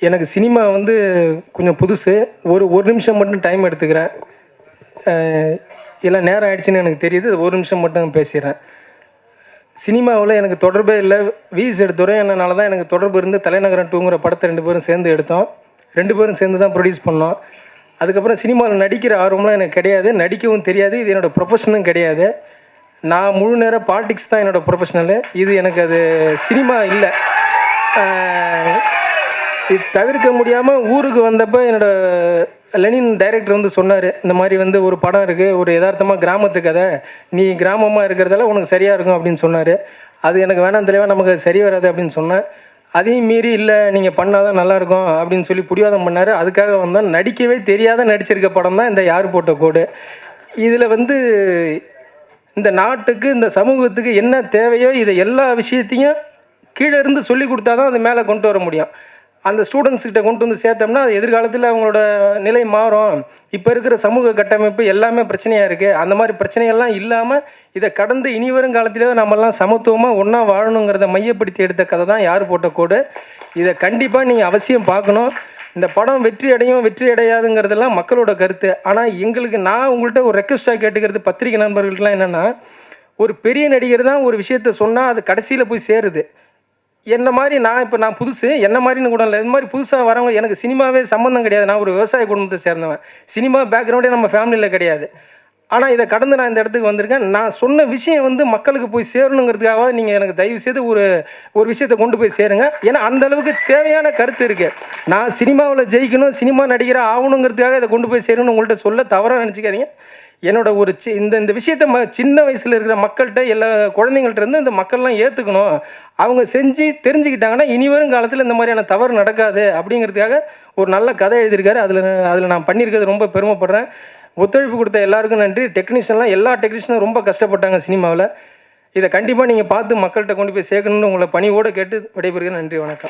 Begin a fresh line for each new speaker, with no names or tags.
எனக்கு சினிமா வந்து கொஞ்சம் புதுசு. ஒரு நிமிஷம் மட்டும் டைம் எடுத்துக்கிறேன். எல்லாம் நேரம் ஆயிடுச்சுன்னு எனக்கு தெரியுது. ஒரு நிமிஷம் மட்டும் பேசிடுறேன். சினிமாவில் எனக்கு தொடர்பே இல்லை. விஎஸ் துரையண்ணனால தான் எனக்கு தொடர்பு இருந்து தலைநகரம் 2ங்கிற படத்தை 2 பேரும் சேர்ந்து எடுத்தோம். 2 பேரும் சேர்ந்து தான் ப்ரொடியூஸ் பண்ணோம். அதுக்கப்புறம் சினிமாவில் நடிக்கிற ஆர்வம்லாம் எனக்கு கிடையாது. நடிக்கவும் தெரியாது. இது என்னோடய ப்ரொஃபஷனும் கிடையாது. நான் முழு நேரம் பாலிடிக்ஸ் தான் என்னோடய ப்ரொஃபஷனலு. இது எனக்கு அது சினிமா இல்லை. இது தவிர்க்க முடியாமல் ஊருக்கு வந்தப்போ என்னோடய லெனின் டைரக்டர் வந்து சொன்னார், இந்த மாதிரி வந்து ஒரு படம் இருக்குது, ஒரு யதார்த்தமாக கிராமத்து கதை, நீ கிராமமாக இருக்கிறதால உனக்கு சரியாக இருக்கும் அப்படின்னு சொன்னார். அது எனக்கு வேணாம் தலைவா, நமக்கு சரி வராது அப்படின்னு சொன்னேன். அதையும் மீறி இல்லை நீங்கள் பண்ணால் தான் நல்லாயிருக்கும் அப்படின்னு சொல்லி பிடிவாதம் பண்ணார். அதுக்காக வந்தோம். நடிக்கவே தெரியாத நடிச்சிருக்க படம் தான் இந்த யார் போட்ட கோடு. இதில் வந்து இந்த நாட்டுக்கு இந்த சமூகத்துக்கு என்ன தேவையோ இதை எல்லா விஷயத்தையும் கீழே இருந்து சொல்லி கொடுத்தா தான் அது மேலே கொண்டு வர முடியும். அந்த ஸ்டூடெண்ட்ஸ்கிட்ட கொண்டு வந்து சேர்த்தோம்னா அது எதிர்காலத்தில் அவங்களோட நிலை மாறும். இப்போ இருக்கிற சமூக கட்டமைப்பு எல்லாமே பிரச்சனையாக இருக்குது. அந்த மாதிரி பிரச்சனைகள்லாம் இல்லாமல் இதை கடந்து இனி வரும் காலத்திலே நம்மெல்லாம் சமத்துவமாக ஒன்றா வாழணுங்கிறத மையப்படுத்தி எடுத்த கதை தான் யார் போட்ட கோடு. இதை கண்டிப்பாக நீங்கள் அவசியம் பார்க்கணும். இந்த படம் வெற்றி அடையும் வெற்றி அடையாதுங்கிறதெல்லாம் மக்களோட கருத்து. ஆனால் எங்களுக்கு நான் உங்கள்கிட்ட ஒரு ரெக்வஸ்ட்டாக கேட்டுக்கிறது பத்திரிகை நண்பர்களுக்கெல்லாம் என்னென்னா, ஒரு பெரிய நடிகர் தான் ஒரு விஷயத்த சொன்னால் அது கடைசியில் போய் சேருது. என்ன மாதிரி நான் புதுசு, என்ன மாதிரின்னு கூட இல்லை, இது மாதிரி புதுசாக வரவங்க, எனக்கு சினிமாவே சம்மந்தம் கிடையாது. நான் ஒரு விவசாய குடும்பத்தை சேர்ந்தவன். சினிமா பேக்ரவுண்டே நம்ம ஃபேமிலியில் கிடையாது. ஆனால் இதை கடந்து நான் இந்த இடத்துக்கு வந்திருக்கேன். நான் சொன்ன விஷயம் வந்து மக்களுக்கு போய் சேரணுங்கிறதுக்காக நீங்கள் எனக்கு தயவு செய்து ஒரு விஷயத்தை கொண்டு போய் சேருங்க. ஏன்னா அந்தளவுக்கு தேவையான கருத்து இருக்குது. நான் சினிமாவில் ஜெயிக்கணும், சினிமா நடிகராக ஆகணுங்கிறதுக்காக இதை கொண்டு போய் சேரணும்னு உங்கள்கிட்ட சொல்ல தவறாக நினச்சிக்காதீங்க. என்னோட ஒரு இந்த விஷயத்தை சின்ன வயசில் இருக்கிற மக்கள்கிட்ட எல்லா குழந்தைங்கள்ட்ட இருந்து இந்த மக்கள்லாம் ஏற்றுக்கணும். அவங்க செஞ்சு தெரிஞ்சுக்கிட்டாங்கன்னா இனி வரும் காலத்தில் இந்த மாதிரியான தவறு நடக்காது அப்படிங்கிறதுக்காக ஒரு நல்ல கதை எழுதியிருக்காரு. அதில் நான் பண்ணியிருக்கிறது ரொம்ப பெருமைப்படுறேன். ஒத்துழைப்பு கொடுத்த எல்லாருக்கும் நன்றி. எல்லா டெக்னீஷியனும் ரொம்ப கஷ்டப்பட்டாங்க சினிமாவில். இதை கண்டிப்பாக நீங்கள் பார்த்து மக்கள்கிட்ட கொண்டு போய் சேர்க்கணுன்னு உங்களை பணிவோடு கேட்டு விடைபெறுகிறேன். நன்றி, வணக்கம்.